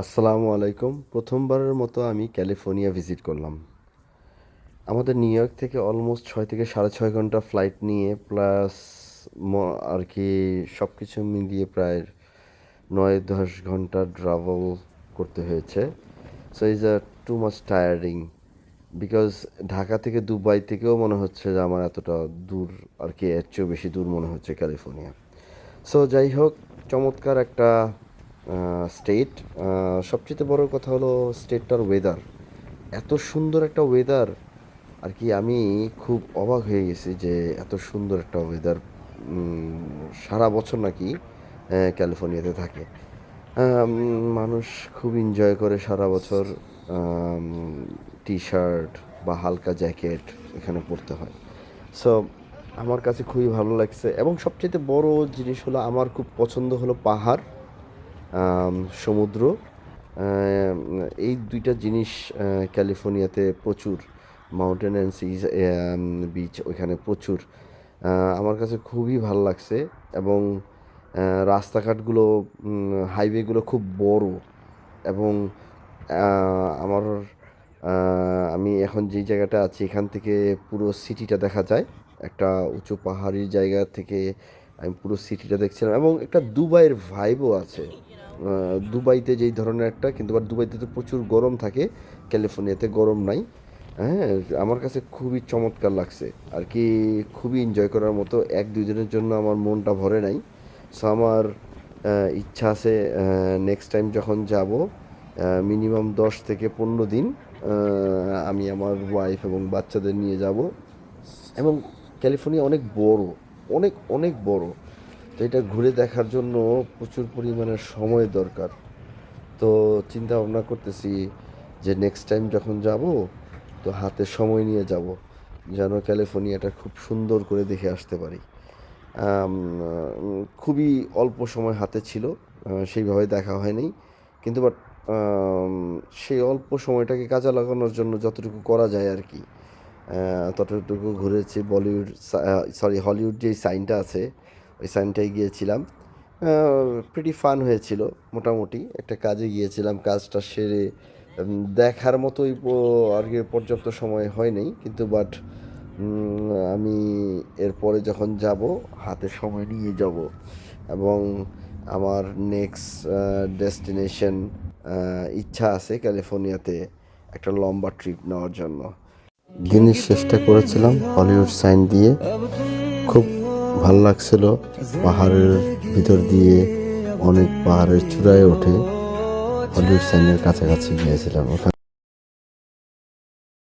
আসসালামু আলাইকুম। প্রথমবারের মতো আমি ক্যালিফোর্নিয়া ভিজিট করলাম। আমাদের নিউ ইয়র্ক থেকে অলমোস্ট ৬ থেকে ৬.৫ ঘন্টা ফ্লাইট নিয়ে প্লাস ম আর কি সব কিছু মিলিয়ে প্রায় ৯-১০ ঘন্টা ট্রাভেল করতে হয়েছে। So is too much tiring because Dhaka থেকে দুবাই থেকেও মনে হচ্ছে যে আমার এতটা দূর আর কি এর চেয়েও বেশি দূর মনে হচ্ছে ক্যালিফোর্নিয়া। সো যাই হোক, চমৎকার একটা স্টেট। সবচেয়ে বড় কথা হলো স্টেটটার ওয়েদার। এত সুন্দর একটা ওয়েদার আর কি আমি খুব অবাক হয়ে গেছি যে এত সুন্দর একটা ওয়েদার সারা বছর নাকি ক্যালিফোর্নিয়াতে থাকে। মানুষ খুব এনজয় করে সারা বছর। টি শার্ট বা হালকা জ্যাকেট এখানে পরতে হয়। সো আমার কাছে খুবই ভালো লাগছে এবং সবচেয়ে বড় জিনিস হলো আমার খুব পছন্দ হলো পাহাড়, সমুদ্র। আম এই ২ টা জিনিস ক্যালিফোর্নিয়াতে প্রচুর। মাউন্টেন অ্যান্ড সিজ বিচ ওইখানে প্রচুর। আ আমার কাছে খুবই ভাল লাগছে এবং রাস্তাঘাটগুলো হাইওয়েগুলো খুব বড় এবং আ আমার আ আমি এখন যেই জায়গাটা আছি এখান থেকে পুরো সিটিটা দেখা যায়। একটা উঁচু পাহাড়ি জায়গা থেকে আমি পুরো সিটিটা দেখছিলাম এবং একটা দুবাইয়ের ভাইবও আছে। দুবাইতে যেই ধরনের একটা কিন্তু আবার দুবাইতে তো প্রচুর গরম থাকে, ক্যালিফোর্নিয়াতে গরম নাই। হ্যাঁ? আমার কাছে খুবই চমৎকার লাগছে। আর কি খুবই এনজয় করার মতো ১-২ দিনের জন্য আমার মনটা ভরে নাই। সো আমার ইচ্ছা আছে নেক্সট টাইম যখন যাবো মিনিমাম ১০ থেকে ১৫ দিন আ আমি আমার ওয়াইফ এবং বাচ্চাদের নিয়ে যাবো এবং ক্যালিফোর্নিয়া অনেক বড়, অনেক, অনেক বড়। তো এটা ঘুরে দেখার জন্য প্রচুর পরিমাণে সময় দরকার। তো চিন্তা ভাবনা করতেছি যে নেক্সট টাইম যখন যাবো তো হাতে সময় নিয়ে যাবো। যেন ক্যালিফোর্নিয়াটা খুব সুন্দর করে দেখে আসতে পারি। আম খুবই অল্প সময় হাতে ছিল। সেইভাবে দেখা হয় নাই। কিন্তু বাট আম সেই অল্প সময়টাকে কাজে লাগানোর জন্য যতটুকু করা যায় আরকি। ততটুকু ঘুরেছি। হলিউড যেই সাইনটা আছে, ওই সাইনটায় গিয়েছিলাম। আ প্রিটি ফান হয়েছিল মোটামুটি। একটা কাজে গিয়েছিলাম, কাজটা সেরে দেখার মতোই আরকি পর্যাপ্ত সময় হয় নাই। কিন্তু বাট আমি এরপরে যখন যাবো, হাতে সময় নিয়ে যাবো এবং আমার নেক্সট ডেস্টিনেশন ইচ্ছা আছে ক্যালিফোর্নিয়াতে একটা লম্বা ট্রিপ নেওয়ার জন্য। দিনের শেষটা করেছিলাম হলিউড সাইন দিয়ে। খুব ভাল লাগছিল। পাহাড়ের ভিতর দিয়ে অনেক পাহাড়ের চূড়ায় ওঠে হলিউড সাইনের কাছাকাছি গিয়েছিলাম ওখানে।